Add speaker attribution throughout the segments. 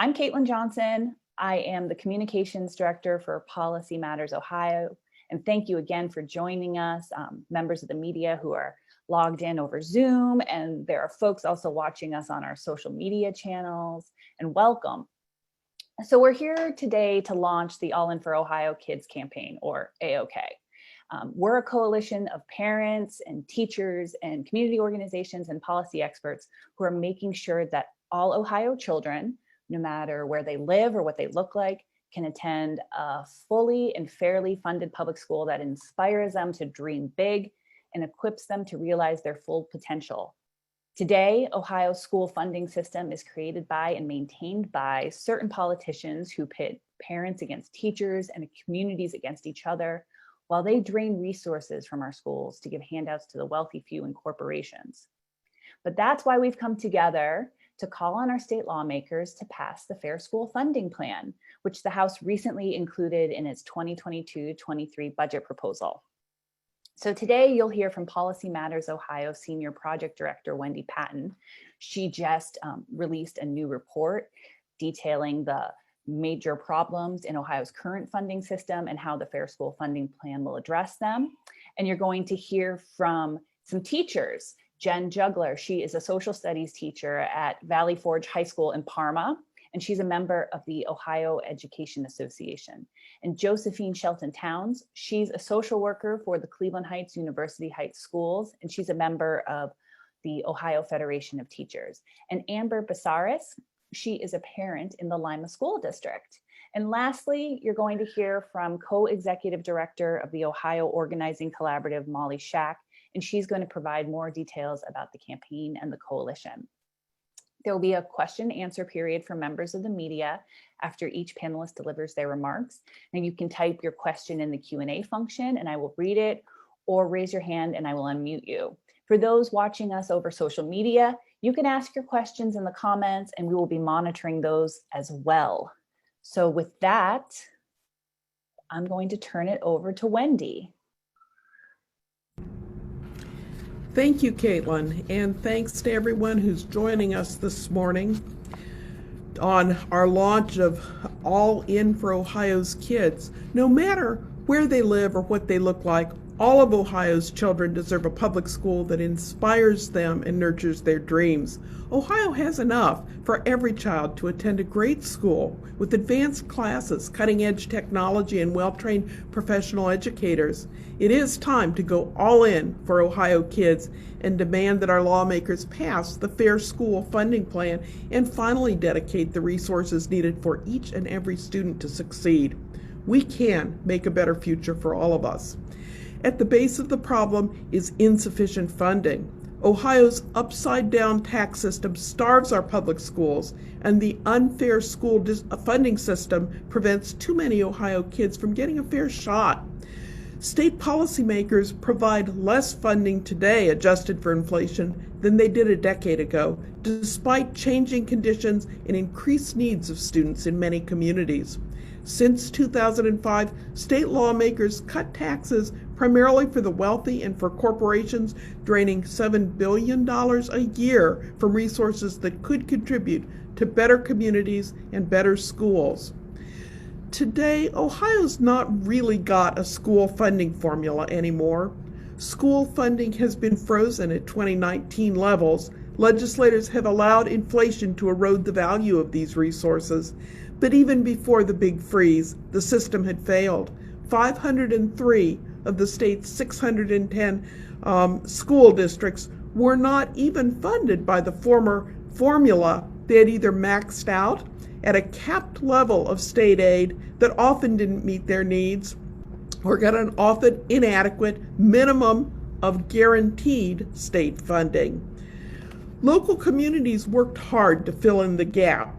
Speaker 1: I'm Caitlin Johnson. I am the Communications Director for Policy Matters Ohio. And thank you again for joining us, members of the media who are logged in over Zoom. And there are folks also watching us on our social media channels. And welcome. So we're here today to launch the All In for Ohio Kids campaign, or AOK. We're a coalition of parents and teachers and community organizations and policy experts who are making sure that all Ohio children, no matter where they live or what they look like, can attend a fully and fairly funded public school that inspires them to dream big and equips them to realize their full potential. Today, Ohio's school funding system is created by and maintained by certain politicians who pit parents against teachers and communities against each other, while they drain resources from our schools to give handouts to the wealthy few and corporations. But that's why we've come together to call on our state lawmakers to pass the Fair School Funding Plan, which the House recently included in its 2022-23 budget proposal. So today you'll hear from Policy Matters Ohio Senior Project Director Wendy Patton. She just released a new report detailing the major problems in Ohio's current funding system and how the Fair School Funding Plan will address them. And you're going to hear from some teachers. Jen Jugler, she is a social studies teacher at Valley Forge High School in Parma, and she's a member of the Ohio Education Association. And Josephine Shelton Towns, she's a social worker for the Cleveland Heights University Heights Schools, and she's a member of the Ohio Federation of Teachers. And Amber Basaris, she is a parent in the Lima School District. And lastly, you're going to hear from co-executive director of the Ohio Organizing Collaborative, Molly Shack, and she's going to provide more details about the campaign and the coalition. There will be a question and answer period for members of the media after each panelist delivers their remarks. And you can type your question in the Q&A function and I will read it, or raise your hand and I will unmute you. For those watching us over social media, you can ask your questions in the comments and we will be monitoring those as well. So with that, I'm going to turn it over to Wendy.
Speaker 2: Thank you, Caitlin, and thanks to everyone who's joining us this morning on our launch of All In for Ohio's Kids. No matter where they live or what they look like, all of Ohio's children deserve a public school that inspires them and nurtures their dreams. Ohio has enough for every child to attend a great school with advanced classes, cutting-edge technology, and well-trained professional educators. It is time to go all in for Ohio kids and demand that our lawmakers pass the Fair School Funding Plan and finally dedicate the resources needed for each and every student to succeed. We can make a better future for all of us. At the base of the problem is insufficient funding. Ohio's upside-down tax system starves our public schools, and the unfair school funding system prevents too many Ohio kids from getting a fair shot. State policymakers provide less funding today, adjusted for inflation, than they did a decade ago, despite changing conditions and increased needs of students in many communities. Since 2005, state lawmakers cut taxes primarily for the wealthy and for corporations, draining $7 billion a year from resources that could contribute to better communities and better schools. Today, Ohio's not really got a school funding formula anymore. School funding has been frozen at 2019 levels. Legislators have allowed inflation to erode the value of these resources. But even before the big freeze, the system had failed. 503 of the state's 610 school districts were not even funded by the former formula. They had either maxed out at a capped level of state aid that often didn't meet their needs, or got an often inadequate minimum of guaranteed state funding. Local communities worked hard to fill in the gap.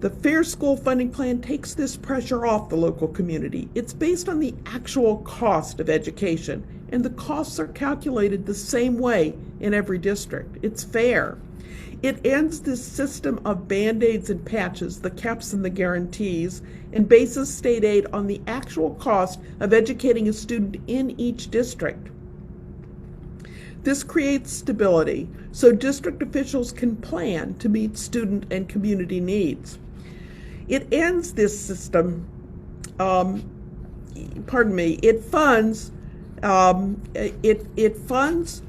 Speaker 2: The Fair School Funding Plan takes this pressure off the local community. It's based on the actual cost of education, and the costs are calculated the same way in every district. It's fair. It ends this system of band-aids and patches, the caps and the guarantees, and bases state aid on the actual cost of educating a student in each district. This creates stability so district officials can plan to meet student and community needs. It ends this system, it funds it funds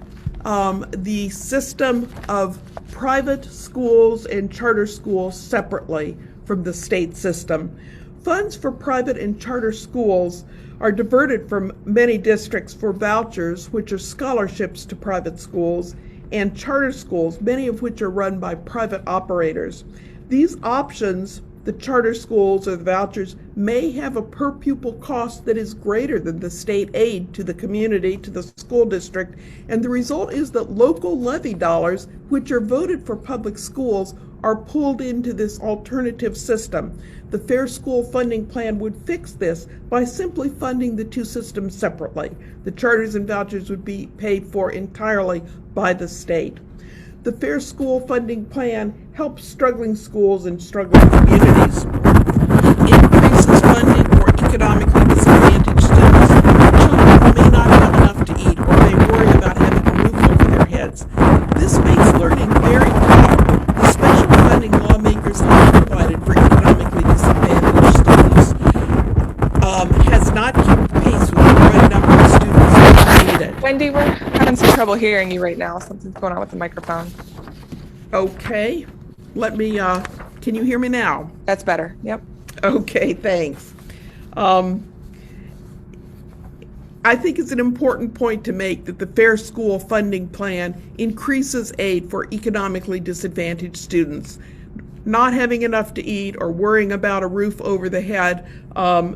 Speaker 2: the system of private schools and charter schools separately from the state system. Funds for private and charter schools are diverted from many districts for vouchers, which are scholarships to private schools, and charter schools, many of which are run by private operators. These options, the charter schools or the vouchers, may have a per pupil cost that is greater than the state aid to the community, to the school district, and the result is that local levy dollars, which are voted for public schools, are pulled into this alternative system. The Fair School Funding Plan would fix this by simply funding the two systems separately. The charters and vouchers would be paid for entirely by the state. The Fair School Funding Plan helps struggling schools and struggling communities. It increases funding for economically disadvantaged students, children who may not have enough to eat or may worry about having a roof over their heads. This makes learning very profitable. The special funding lawmakers have provided for economically disadvantaged students has not kept pace with the growing number of students who need it.
Speaker 3: Wendy, we're having some trouble hearing you right now. Something's going on with the microphone.
Speaker 2: Okay, let me, can you hear me now?
Speaker 3: That's better. Yep.
Speaker 2: Okay, thanks. I think it's an important point to make that the Fair School Funding Plan increases aid for economically disadvantaged students. Not having enough to eat or worrying about a roof over the head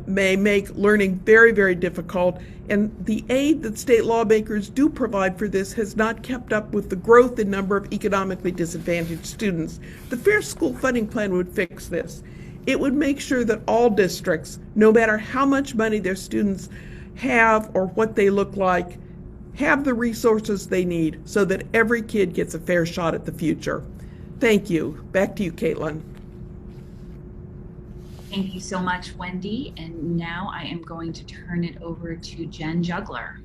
Speaker 2: may make learning very, very difficult, and the aid that state lawmakers do provide for this has not kept up with the growth in number of economically disadvantaged students. The Fair School Funding Plan would fix this. It would make sure that all districts, no matter how much money their students have or what they look like, have the resources they need so that every kid gets a fair shot at the future. Thank you. Back to you, Caitlin.
Speaker 4: Thank you so much, Wendy. And now I am going to turn it over to Jen Juggler.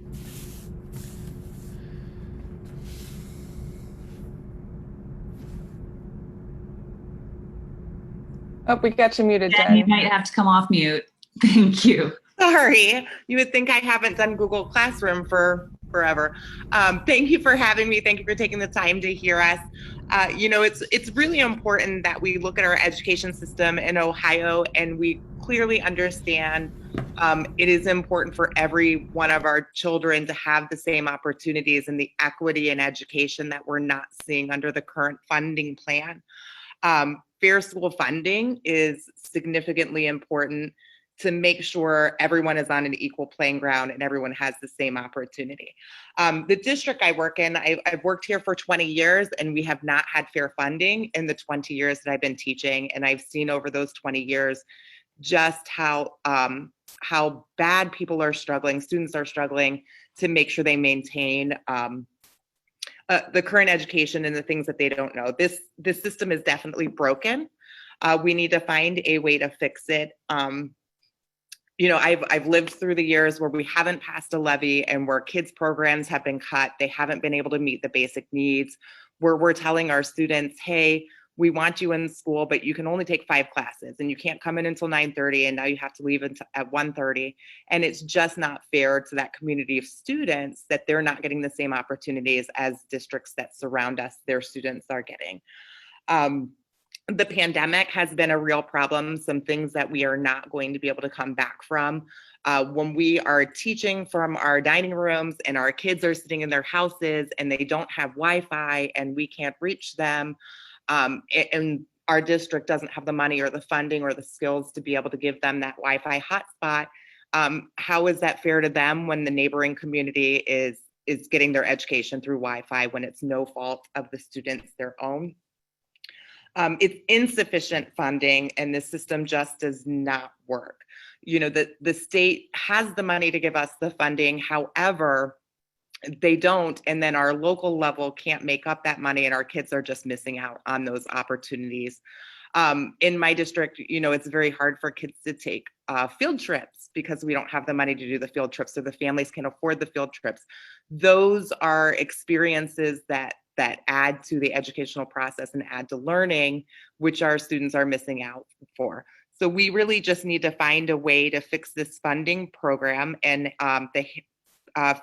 Speaker 3: Oh, we got you muted,
Speaker 4: Jen,
Speaker 3: Jen.
Speaker 4: you might have to come off mute. Thank you.
Speaker 5: Sorry, you would think I haven't done Google Classroom for forever. Thank you for having me. Thank you for taking the time to hear us. It's really important that we look at our education system in Ohio and we clearly understand it is important for every one of our children to have the same opportunities and the equity in education that we're not seeing under the current funding plan. Fair school funding is significantly important to make sure everyone is on an equal playing ground and everyone has the same opportunity. The district I work in, I've worked here for 20 years and we have not had fair funding in the 20 years that I've been teaching. And I've seen over those 20 years just how bad people are struggling, students are struggling to make sure they maintain the current education and the things that they don't know. This system is definitely broken. We need to find a way to fix it. I've lived through the years where we haven't passed a levy and where kids' programs have been cut. They haven't been able to meet the basic needs, where we're telling our students, hey, we want you in school, but you can only take 5 classes and you can't come in until 9:30 and now you have to leave at 1:30. And it's just not fair to that community of students that they're not getting the same opportunities as districts that surround us, their students are getting. The pandemic has been a real problem, some things that we are not going to be able to come back from. When we are teaching from our dining rooms and our kids are sitting in their houses and they don't have Wi-Fi and we can't reach them, and our district doesn't have the money or the funding or the skills to be able to give them that Wi-Fi hotspot, how is that fair to them when the neighboring community is getting their education through Wi-Fi when it's no fault of the students their own? It's insufficient funding and the system just does not work. The state has the money to give us the funding, however, they don't, and then our local level can't make up that money and our kids are just missing out on those opportunities. In my district, it's very hard for kids to take field trips because we don't have the money to do the field trips, so the families can afford the field trips. Those are experiences that that add to the educational process and add to learning, which our students are missing out for. So we really just need to find a way to fix this funding program, and the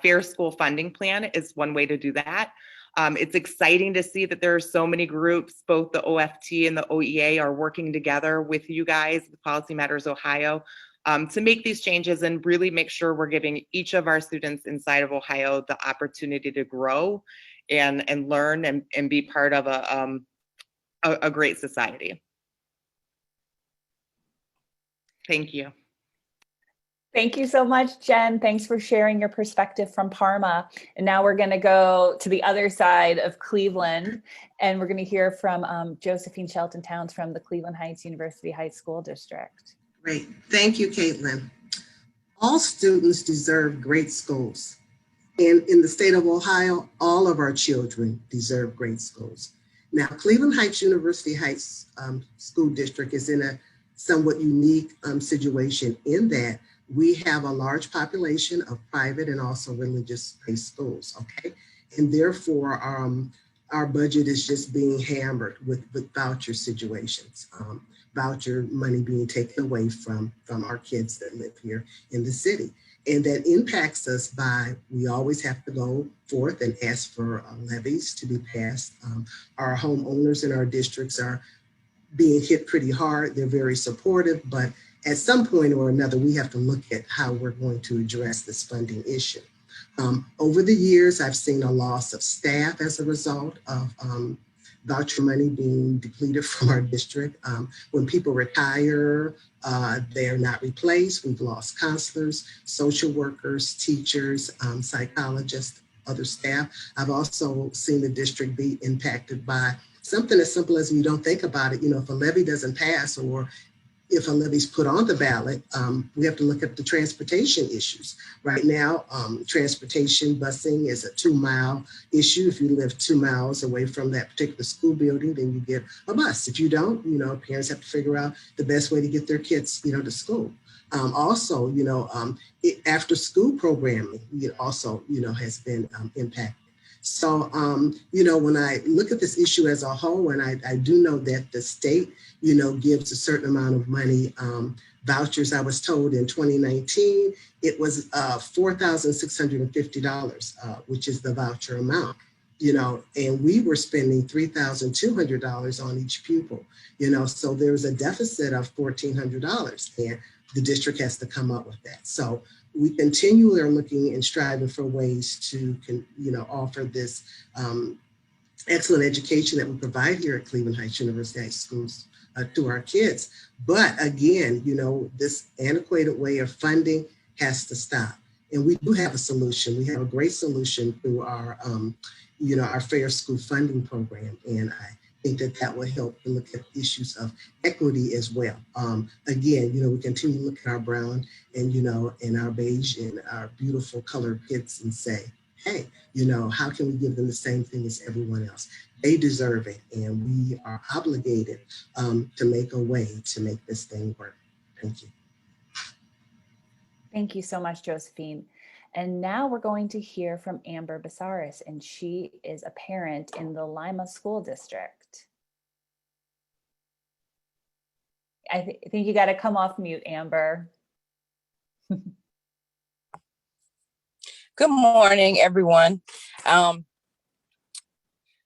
Speaker 5: Fair School Funding Plan is one way to do that. It's exciting to see that there are so many groups, both the OFT and the OEA are working together with you guys, the Policy Matters Ohio, to make these changes and really make sure we're giving each of our students inside of Ohio the opportunity to grow and learn and be part of a great society. Thank you.
Speaker 1: Thank you so much, Jen. Thanks for sharing your perspective from Parma. And now we're going to go to the other side of Cleveland, and we're going to hear from Josephine Shelton Towns from the Cleveland Heights University High School District.
Speaker 6: Great. Thank you, Caitlin. All students deserve great schools. And in the state of Ohio, all of our children deserve great schools. Now, Cleveland Heights University Heights School District is in a somewhat unique situation in that we have a large population of private and also religious-based schools, okay? And therefore, our budget is just being hammered with voucher situations, voucher money being taken away from our kids that live here in the city. And that impacts us by, we always have to go forth and ask for levies to be passed. Our homeowners in our districts are being hit pretty hard. They're very supportive, but at some point or another, we have to look at how we're going to address this funding issue. Over the years, I've seen a loss of staff as a result of voucher money being depleted from our district. When people retire, they're not replaced. We've lost counselors, social workers, teachers, psychologists, other staff. I've also seen the district be impacted by something as simple as, you don't think about it, if a levy doesn't pass or if a levy's put on the ballot, we have to look at the transportation issues. Right now, transportation busing is a 2-mile issue. If you live 2 miles away from that particular school building, then you get a bus. If you don't, parents have to figure out the best way to get their kids, to school. Also, after school programming, also, has been impacted. So, when I look at this issue as a whole, and I do know that the state, gives a certain amount of money, vouchers. I was told in 2019, it was $4,650, which is the voucher amount, and we were spending $3,200 on each pupil, so there's a deficit of $1,400, and the district has to come up with that. So we continually are looking and striving for ways to, offer this excellent education that we provide here at Cleveland Heights University High Schools to our kids. But again, this antiquated way of funding has to stop. And we do have a solution. We have a great solution through our, our Fair School Funding Program. And I think that will help to look at issues of equity as well. Again, we continue to look at our brown and, and our beige and our beautiful colored kids and say, hey, how can we give them the same thing as everyone else? They deserve it. And we are obligated to make a way to make this thing work. Thank you.
Speaker 1: Thank you so much, Josephine. And now we're going to hear from Amber Basaris, and she is a parent in the Lima School District. I think you got to come off mute, Amber.
Speaker 7: Good morning, everyone.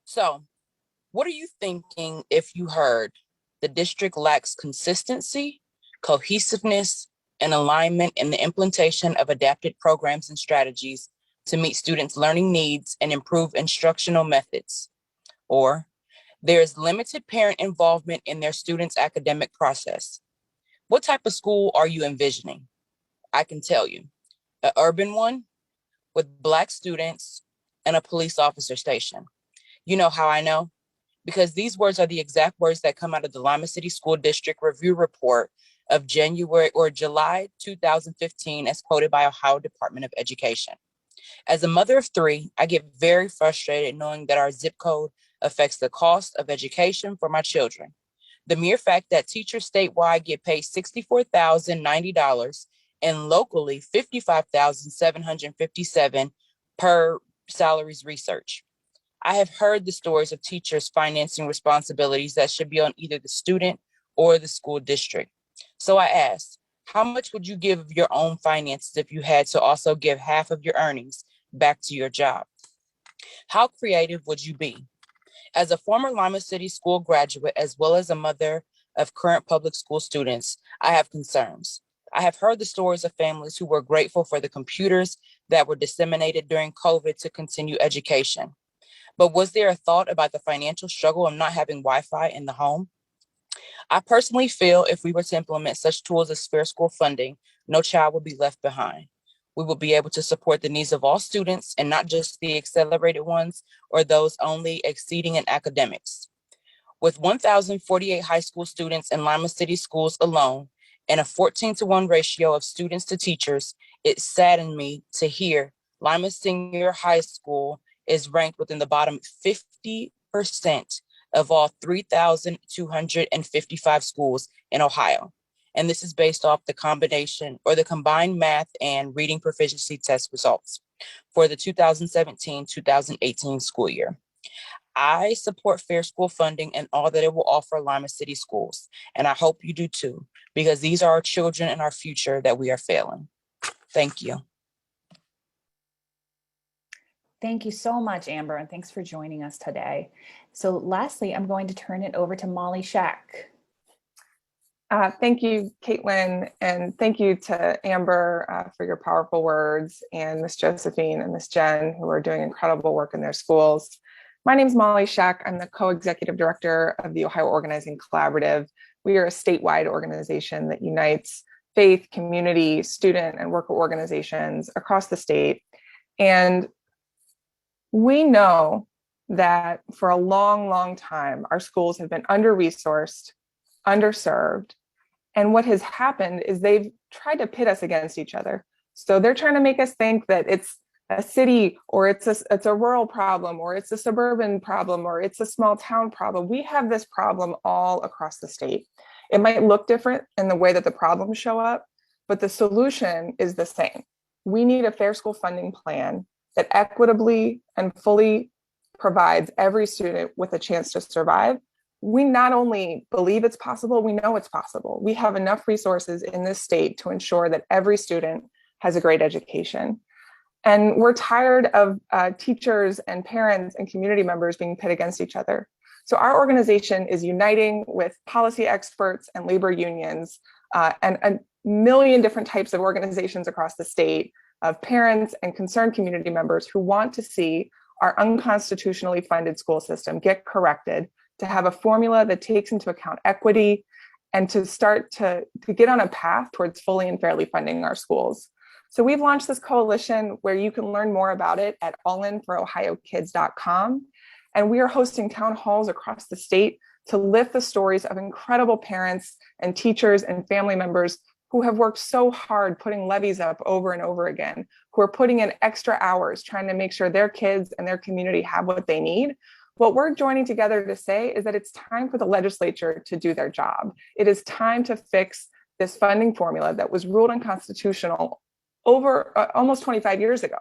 Speaker 7: So what are you thinking if you heard the district lacks consistency, cohesiveness, and alignment in the implementation of adapted programs and strategies to meet students' learning needs and improve instructional methods? Or there is limited parent involvement in their students' academic process? What type of school are you envisioning? I can tell you, an urban one with Black students and a police officer station. You know how I know? Because these words are the exact words that come out of the Lima City School District Review Report of July 2015, as quoted by Ohio Department of Education. As a mother of 3, I get very frustrated knowing that our zip code affects the cost of education for my children. The mere fact that teachers statewide get paid $64,090 and locally $55,757 per salaries research. I have heard the stories of teachers financing responsibilities that should be on either the student or the school district. So I asked, how much would you give of your own finances if you had to also give half of your earnings back to your job? How creative would you be? As a former Lima City School graduate, as well as a mother of current public school students, I have concerns. I have heard the stories of families who were grateful for the computers that were disseminated during COVID to continue education. But was there a thought about the financial struggle of not having Wi-Fi in the home? I personally feel if we were to implement such tools as Fair School funding, no child would be left behind. We will be able to support the needs of all students and not just the accelerated ones or those only exceeding in academics. With 1,048 high school students in Lima City schools alone and a 14-to-1 ratio of students to teachers, it saddened me to hear Lima Senior High School is ranked within the bottom 50% of all 3,255 schools in Ohio. And this is based off the combination or the combined math and reading proficiency test results for the 2017-2018 school year. I support Fair School funding and all that it will offer Lima City schools. And I hope you do too, because these are our children and our future that we are failing. Thank you.
Speaker 1: Thank you so much, Amber, and thanks for joining us today. So lastly, I'm going to turn it over to Molly Shack.
Speaker 3: Thank you, Caitlin, and thank you to Amber for your powerful words, and Miss Josephine and Miss Jen, who are doing incredible work in their schools. My name is Molly Shack. I'm the co-executive director of the Ohio Organizing Collaborative. We are a statewide organization that unites faith, community, student, and worker organizations across the state. And we know that for a long, long time, our schools have been under-resourced, underserved. And what has happened is they've tried to pit us against each other. So they're trying to make us think that it's a city or it's a rural problem or it's a suburban problem or it's a small town problem. We have this problem all across the state. It might look different in the way that the problems show up, but the solution is the same. We need a fair school funding plan that equitably and fully provides every student with a chance to survive. We not only believe it's possible, we know it's possible. We have enough resources in this state to ensure that every student has a great education. And we're tired of teachers and parents and community members being pit against each other. So our organization is uniting with policy experts and labor unions and a million different types of organizations across the state of parents and concerned community members who want to see our unconstitutionally funded school system get corrected, to have a formula that takes into account equity, and to start to get on a path towards fully and fairly funding our schools. So we've launched this coalition where you can learn more about it at allinforohiokids.com. And we are hosting town halls across the state to lift the stories of incredible parents and teachers and family members who have worked so hard putting levies up over and over again, who are putting in extra hours trying to make sure their kids and their community have what they need. What we're joining together to say is that it's time for the legislature to do their job. It is time to fix this funding formula that was ruled unconstitutional over almost 25 years ago.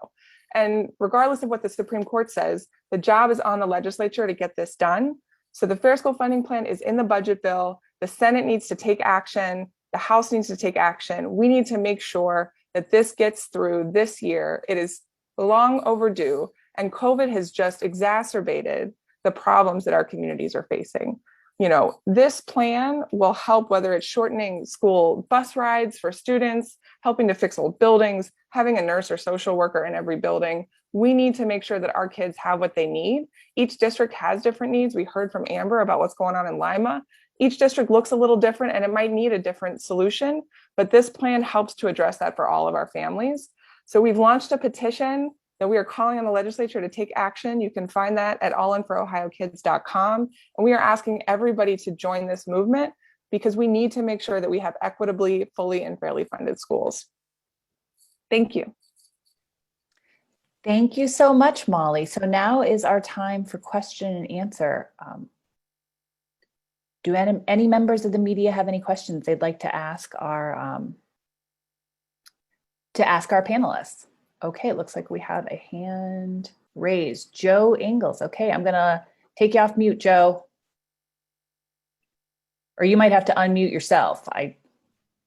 Speaker 3: And regardless of what the Supreme Court says, the job is on the legislature to get this done. So the Fair School Funding Plan is in the budget bill. The Senate needs to take action. The House needs to take action. We need to make sure that this gets through this year. It is long overdue, and COVID has just exacerbated the problems that our communities are facing. You know, this plan will help, whether it's shortening school bus rides for students, helping to fix old buildings, having a nurse or social worker in every building. We need to make sure that our kids have what they need. Each district has different needs. We heard from Amber about what's going on in Lima. Each district looks a little different and it might need a different solution, but this plan helps to address that for all of our families. So we've launched a petition that we are calling on the legislature to take action. You can find that at allinforohiokids.com. And we are asking everybody to join this movement because we need to make sure that we have equitably, fully, and fairly funded schools. Thank you.
Speaker 1: Thank you so much, Molly. So now is our time for question and answer. Do any members of the media have any questions they'd like to ask our panelists? Okay, it looks like we have a hand raised. Joe Ingles. Okay, I'm gonna take you off mute, Joe. Or you might have to unmute yourself.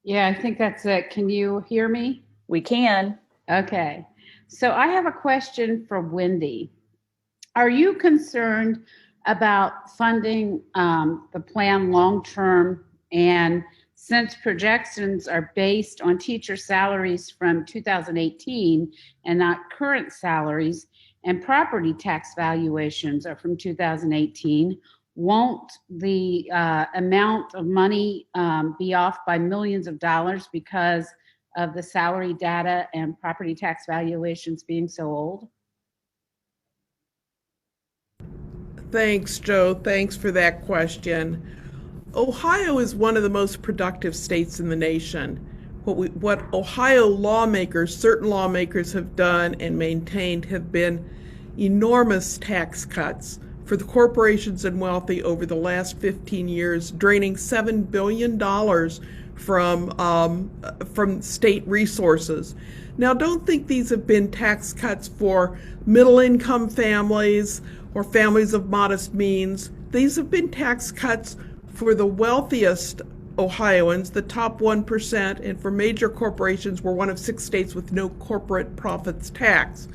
Speaker 8: Yeah, I think that's it. Can you hear me?
Speaker 1: We can.
Speaker 8: Okay. So I have a question for Wendy. Are you concerned about funding the plan long-term? And since projections are based on teacher salaries from 2018 and not current salaries, and property tax valuations are from 2018, won't the amount of money be off by millions of dollars because of the salary data and property tax valuations being so old?
Speaker 2: Thanks, Joe. Thanks for that question. Ohio is one of the most productive states in the nation. What Ohio lawmakers, certain lawmakers have done and maintained have been enormous tax cuts for the corporations and wealthy over the last 15 years, draining $7 billion from state resources. Now, don't think these have been tax cuts for middle-income families or families of modest means. These have been tax cuts for the wealthiest Ohioans, the top 1%, and for major corporations. We're one of 6 states with no corporate profits tax.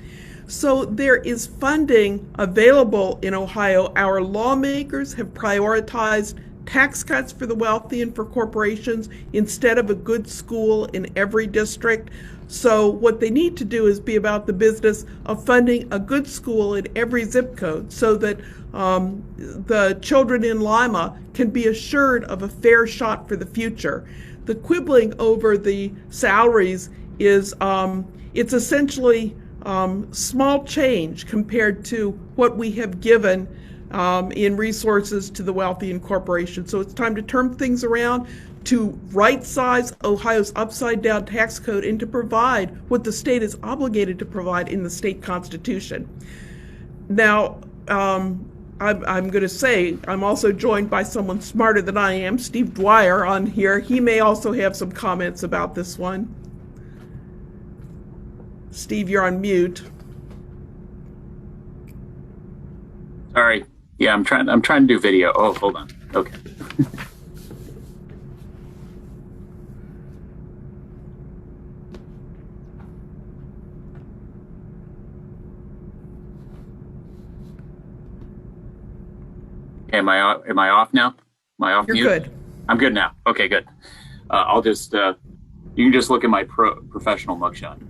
Speaker 2: So there is funding available in Ohio. Our lawmakers have prioritized tax cuts for the wealthy and for corporations instead of a good school in every district. So what they need to do is be about the business of funding a good school in every zip code so that the children in Lima can be assured of a fair shot for the future. The quibbling over the salaries is it's essentially small change compared to what we have given in resources to the wealthy and corporations. So it's time to turn things around, to right-size Ohio's upside-down tax code, and to provide what the state is obligated to provide in the state constitution. Now, I'm going to say I'm also joined by someone smarter than I am, Steve Dwyer, on here. He may also have some comments about this one. Steve, you're on mute.
Speaker 9: Sorry. Yeah, I'm trying to do video. Oh, hold on. Okay. Am I off now? Am I off
Speaker 2: You're
Speaker 9: mute?
Speaker 2: good.
Speaker 9: I'm good now. Okay, good. I'll just you can just look at my professional mugshot.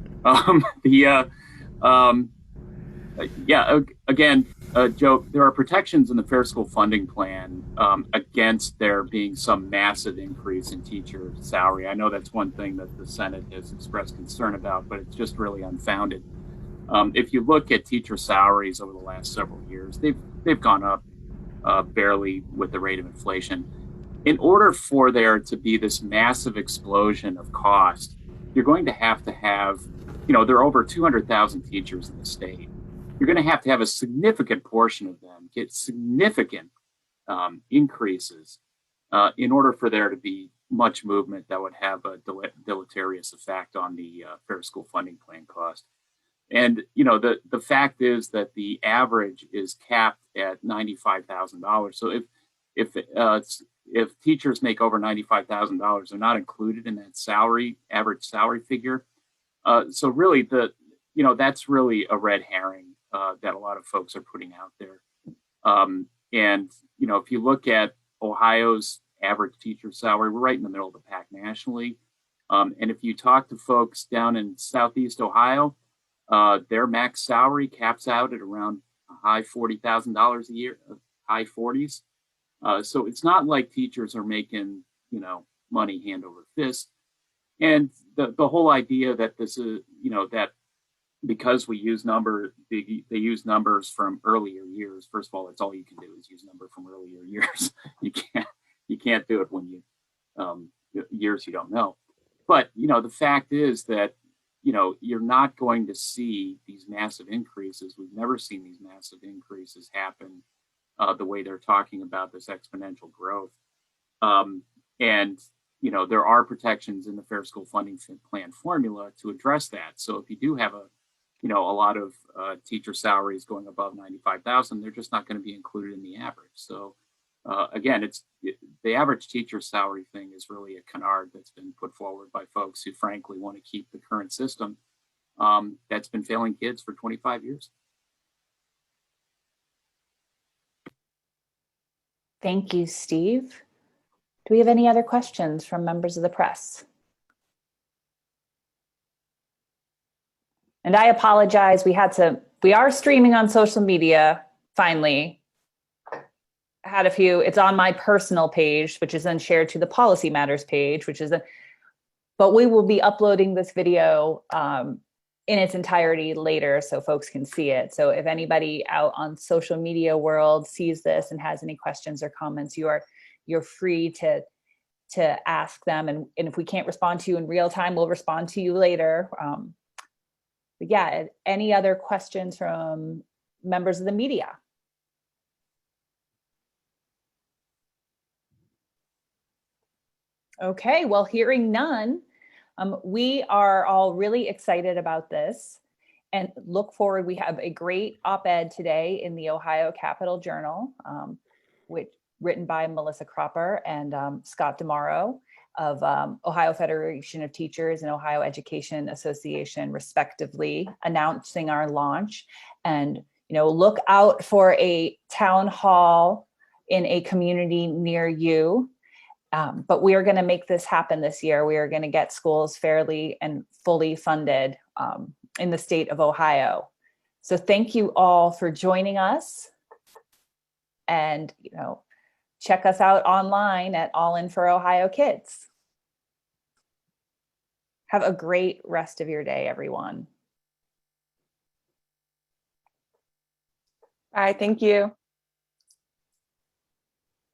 Speaker 9: Again, Joe, there are protections in the Fair School Funding Plan against there being some massive increase in teacher salary. I know that's one thing that the Senate has expressed concern about, but it's just really unfounded. If you look at teacher salaries over the last several years, they've gone up barely with the rate of inflation. In order for there to be this massive explosion of cost, you're going to have, there are over 200,000 teachers in the state. You're going to have a significant portion of them get significant increases in order for there to be much movement that would have a deleterious effect on the Fair School Funding Plan cost. And, the fact is that the average is capped at $95,000. So if teachers make over $95,000, they're not included in that average salary figure. So really that's really a red herring that a lot of folks are putting out there. And if you look at Ohio's average teacher salary, we're right in the middle of the pack nationally. And if you talk to folks down in Southeast Ohio, their max salary caps out at around high $40,000 a year, high 40s. So it's not like teachers are making, money hand over fist. And the whole idea that this is, that because we use they use numbers from earlier years. First of all, that's all you can do is use number from earlier years. You can't do it when years you don't know. But, the fact is that, you're not going to see these massive increases. We've never seen these massive increases happen the way they're talking about this exponential growth. And, there are protections in the Fair School Funding Plan formula to address that. So if you do have you know, a lot of teacher salaries going above 95,000, they're just not going to be included in the average. So again, the average teacher salary thing is really a canard that's been put forward by folks who frankly want to keep the current system that's been failing kids for 25 years.
Speaker 1: Thank you, Steve. Do we have any other questions from members of the press? And I apologize, we are streaming on social media, finally. I had a few, it's on my personal page, which is then shared to the Policy Matters page, but we will be uploading this video in its entirety later so folks can see it. So if anybody out on social media world sees this and has any questions or comments, you're free to ask them. And if we can't respond to you in real time, we'll respond to you later. But yeah, any other questions from members of the media? Okay, well, hearing none, we are all really excited about this and look forward. We have a great op-ed today in the Ohio Capital Journal, which written by Melissa Cropper and Scott DeMauro of Ohio Federation of Teachers and Ohio Education Association, respectively, announcing our launch. And look out for a town hall in a community near you. But we are going to make this happen this year. We are going to get schools fairly and fully funded in the state of Ohio. So thank you all for joining us. And, check us out online at All In for Ohio Kids. Have a great rest of your day, everyone.
Speaker 3: Bye, thank you.